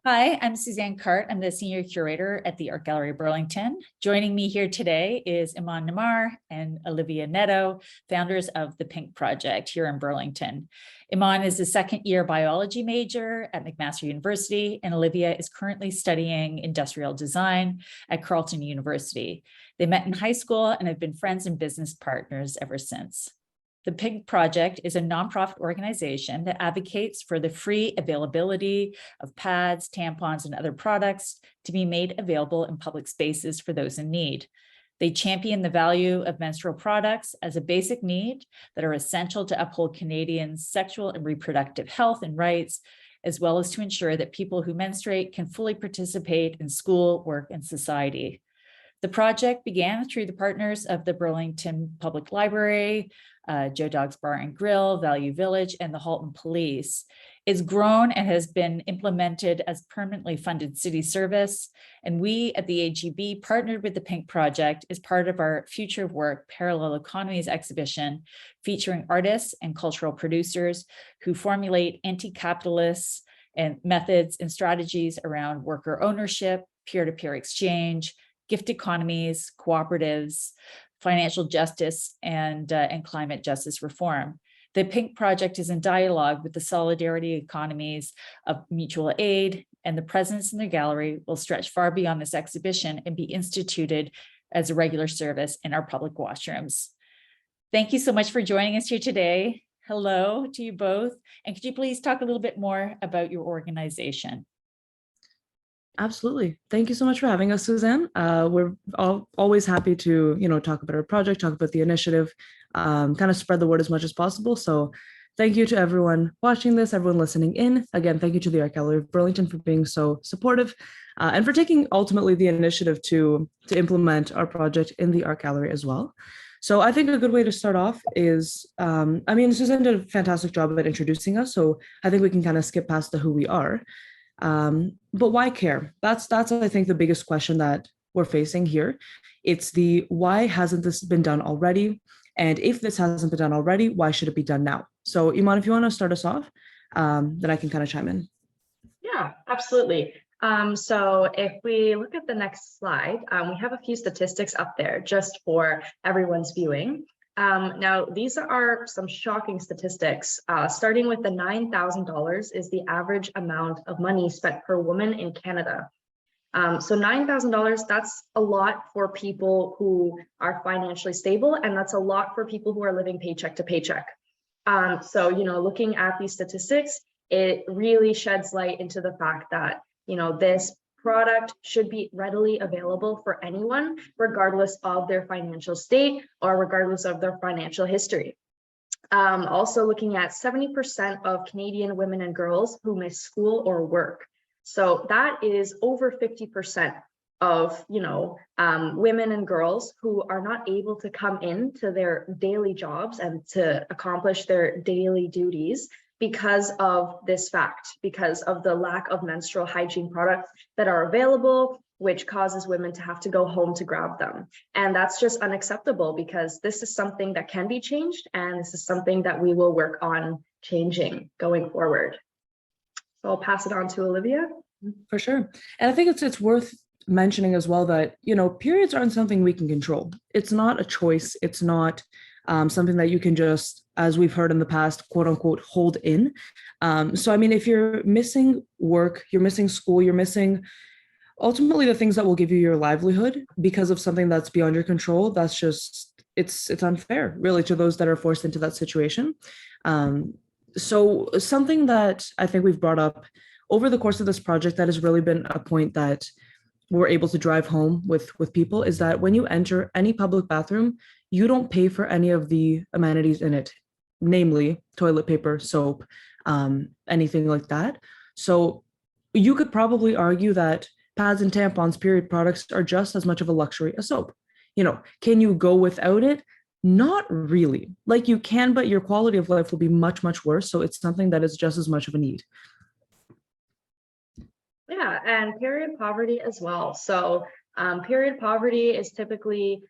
Hi, I'm Suzanne Cart. I'm the Senior Curator at the Art Gallery of Burlington. Joining me here today is Iman Nemar and Olivia Netto, founders of the Pink Project here in Burlington. Iman is a second-year biology major at McMaster University, and Olivia is currently studying industrial design at Carleton University. They met in high school and have been friends and business partners ever since. The Pink Project is a nonprofit organization that advocates for the free availability of pads, tampons, and other products to be made available in public spaces for those in need. They champion the value of menstrual products as a basic need that are essential to uphold Canadians' sexual and reproductive health and rights, as well as to ensure that people who menstruate can fully participate in school, work, and society. The project began through the partners of the Burlington Public Library, Joe Dog's Bar and Grill, Value Village, and the Halton Police. It's grown and has been implemented as permanently funded city service. And we at the AGB partnered with the Pink Project as part of our Future of Work Parallel Economies exhibition, featuring artists and cultural producers who formulate anti-capitalist and methods and strategies around worker ownership, peer-to-peer exchange, gift economies, cooperatives, financial justice, and climate justice reform. The Pink Project is in dialogue with the solidarity economies of mutual aid, and the presence in the gallery will stretch far beyond this exhibition and be instituted as a regular service in our public washrooms. Thank you so much for joining us here today. Hello to you both. And could you please talk a little bit more about your organization? Absolutely. Thank you so much for having us, Suzanne. We're always happy to, talk about our project, talk about the initiative, kind of spread the word as much as possible. So thank you to everyone watching this, everyone listening in. Again, thank you to the Art Gallery of Burlington for being so supportive and for taking ultimately the initiative to implement our project in the Art Gallery as well. So I think a good way to start off is, Suzanne did a fantastic job at introducing us. So I think we can kind of skip past the who we are. But why care? That's I think the biggest question that we're facing here. It's the why hasn't this been done already? And if this hasn't been done already, why should it be done now? So Iman, if you want to start us off, then I can kind of chime in. Yeah, absolutely. So if we look at the next slide, we have a few statistics up there just for everyone's viewing. Now, these are some shocking statistics. Starting with the $9,000 is the average amount of money spent per woman in Canada. So $9,000, that's a lot for people who are financially stable, and that's a lot for people who are living paycheck to paycheck. So, looking at these statistics, it really sheds light into the fact that, this product should be readily available for anyone, regardless of their financial state or regardless of their financial history. Also looking at 70% of Canadian women and girls who miss school or work. So that is over 50% of, women and girls who are not able to come in to their daily jobs and to accomplish their daily duties because of this fact, because of the lack of menstrual hygiene products that are available, which causes women to have to go home to grab them. And that's just unacceptable, because this is something that can be changed, and this is something that we will work on changing going forward. So I'll pass it on to Olivia. For sure. And I think it's worth mentioning as well that, periods aren't something we can control. It's not a choice. It's not something that you can just, as we've heard in the past, quote unquote, hold in. So, if you're missing work, you're missing school, you're missing ultimately the things that will give you your livelihood because of something that's beyond your control, that's just, it's unfair really to those that are forced into that situation. So something that I think we've brought up over the course of this project that has really been a point that we're able to drive home with people is that when you enter any public bathroom, you don't pay for any of the amenities in it, namely toilet paper, soap, anything like that. So you could probably argue that pads and tampons, period products, are just as much of a luxury as soap. Can you go without it? Not really. Like, you can, but your quality of life will be much, much worse. So it's something that is just as much of a need. Yeah, and period poverty as well. So period poverty is typically,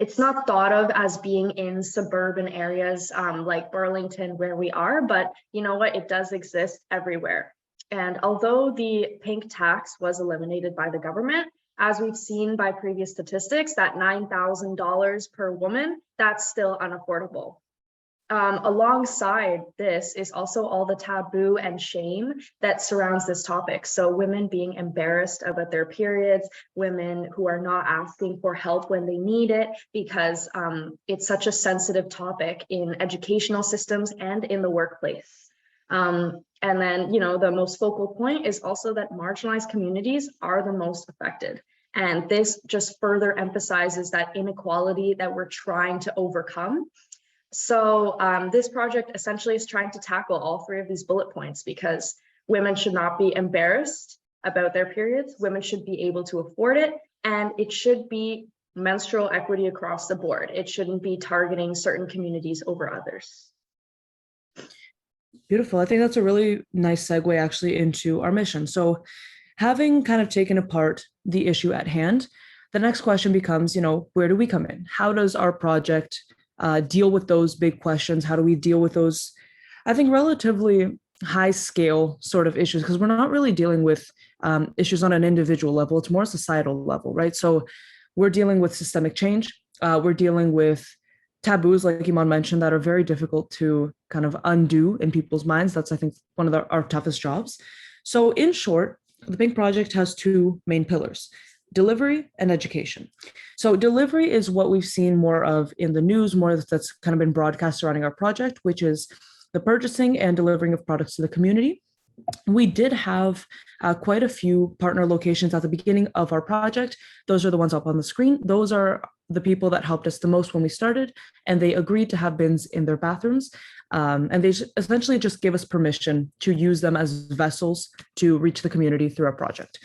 it's not thought of as being in suburban areas like Burlington where we are, but you know what, it does exist everywhere. And although the pink tax was eliminated by the government, as we've seen by previous statistics, that $9,000 per woman, that's still unaffordable. Alongside this is also all the taboo and shame that surrounds this topic. So women being embarrassed about their periods, women who are not asking for help when they need it, because it's such a sensitive topic in educational systems and in the workplace. And then, the most focal point is also that marginalized communities are the most affected. And this just further emphasizes that inequality that we're trying to overcome. So this project essentially is trying to tackle all three of these bullet points, because women should not be embarrassed about their periods, women should be able to afford it, and it should be menstrual equity across the board. It shouldn't be targeting certain communities over others. Beautiful. I think that's a really nice segue actually into our mission. So having kind of taken apart the issue at hand, the next question becomes, where do we come in? How does our project deal with those big questions? How do we deal with those, I think, relatively high scale sort of issues? Because we're not really dealing with issues on an individual level. It's more societal level, right? So we're dealing with systemic change. We're dealing with taboos, like Iman mentioned, that are very difficult to kind of undo in people's minds. That's, I think, one of our toughest jobs. So in short, the Pink Project has two main pillars: delivery and education. So delivery is what we've seen more of in the news, more that's kind of been broadcast surrounding our project, which is the purchasing and delivering of products to the community. We did have quite a few partner locations at the beginning of our project. Those are the ones up on the screen. Those are the people that helped us the most when we started, and they agreed to have bins in their bathrooms. And they essentially just give us permission to use them as vessels to reach the community through our project.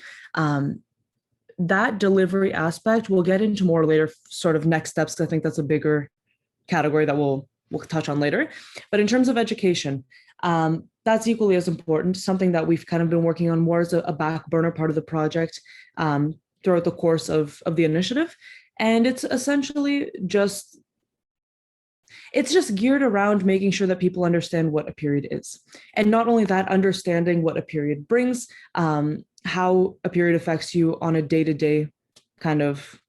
That delivery aspect we'll get into more later, sort of next steps. I think that's a bigger category that we'll touch on later. But in terms of education, that's equally as important, something that we've kind of been working on more as a back burner part of the project throughout the course of the initiative. And it's essentially just geared around making sure that people understand what a period is. And not only that, understanding what a period brings, how a period affects you on a day-to-day kind of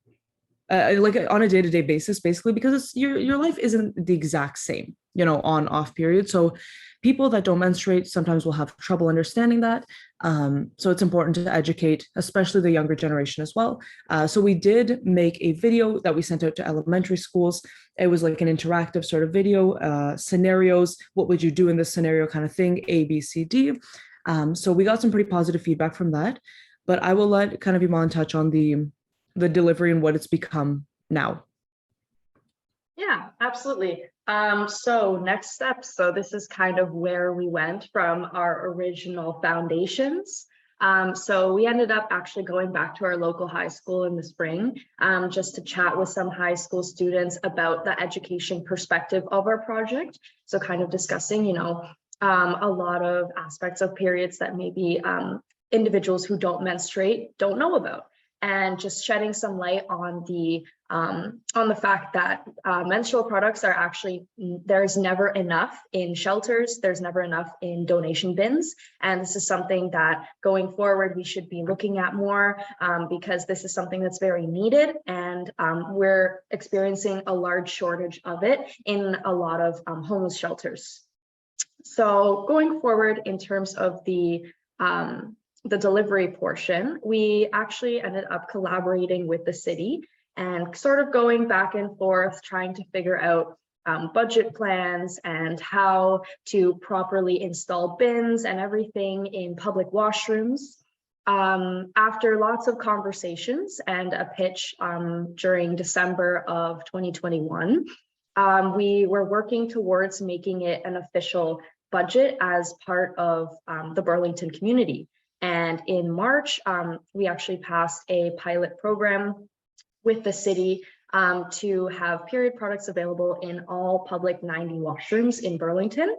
like on a day-to-day basis, basically, because your life isn't the exact same, on off period. So people that don't menstruate sometimes will have trouble understanding that. So it's important to educate, especially the younger generation as well. So we did make a video that we sent out to elementary schools. It was like an interactive sort of video, scenarios. What would you do in this scenario kind of thing, A, B, C, D. So we got some pretty positive feedback from that, but I will let kind of Iman touch on the delivery and what it's become now. Yeah, absolutely. So next steps. So this is kind of where we went from our original foundations. So we ended up actually going back to our local high school in the spring, just to chat with some high school students about the education perspective of our project. So kind of discussing, a lot of aspects of periods that maybe individuals who don't menstruate don't know about, and just shedding some light on the fact that menstrual products are actually, there's never enough in shelters, there's never enough in donation bins, and this is something that going forward we should be looking at more, because this is something that's very needed, and we're experiencing a large shortage of it in a lot of homeless shelters. So going forward in terms of the delivery portion, we actually ended up collaborating with the city and sort of going back and forth, trying to figure out budget plans and how to properly install bins and everything in public washrooms. After lots of conversations and a pitch during December of 2021, we were working towards making it an official budget as part of the Burlington community. And in March, we actually passed a pilot program with the city to have period products available in all public 90 washrooms in Burlington.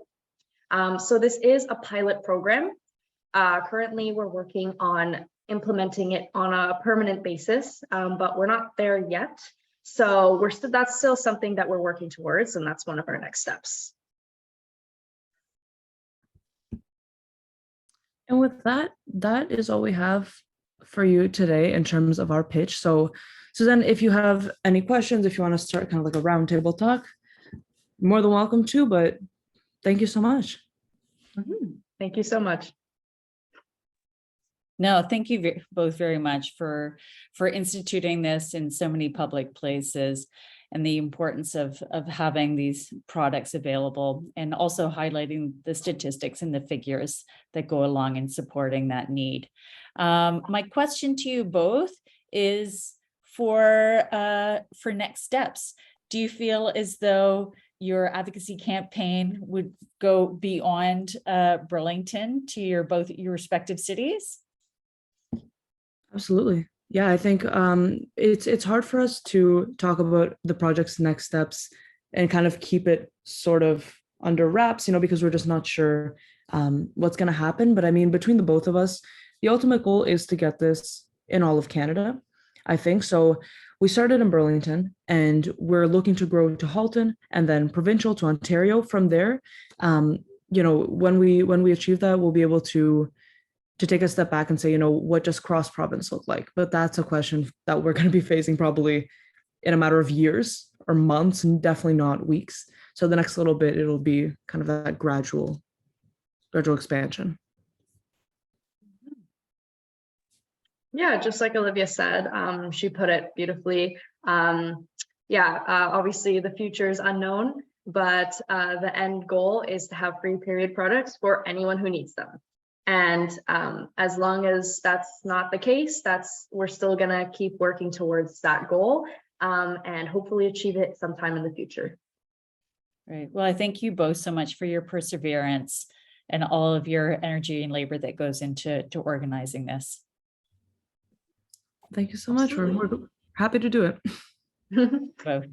So this is a pilot program. Currently, we're working on implementing it on a permanent basis, but we're not there yet. So that's still something that we're working towards, and that's one of our next steps. And with that, that is all we have for you today in terms of our pitch. So, Suzanne, if you have any questions, if you want to start kind of like a roundtable talk, more than welcome to, but thank you so much. Thank you so much. No, thank you both very much for instituting this in so many public places, and the importance of having these products available, and also highlighting the statistics and the figures that go along in supporting that need. My question to you both is for next steps. Do you feel as though your advocacy campaign would go beyond Burlington to your respective cities? Absolutely. Yeah, I think it's hard for us to talk about the project's next steps and kind of keep it sort of under wraps, because we're just not sure what's going to happen. But I mean, between the both of us, the ultimate goal is to get this in all of Canada, I think. So we started in Burlington, and we're looking to grow to Halton and then provincial to Ontario. From there, when we achieve that, we'll be able to take a step back and say, what does cross province look like? But that's a question that we're going to be facing probably in a matter of years or months, and definitely not weeks. So the next little bit, it'll be kind of that gradual expansion. Yeah, just like Olivia said, she put it beautifully. Obviously the future is unknown, but the end goal is to have free period products for anyone who needs them. And as long as that's not the case, we're still gonna keep working towards that goal and hopefully achieve it sometime in the future. Right. Well, I thank you both so much for your perseverance and all of your energy and labor that goes into organizing this. Thank you so much. We're happy to do it. Both.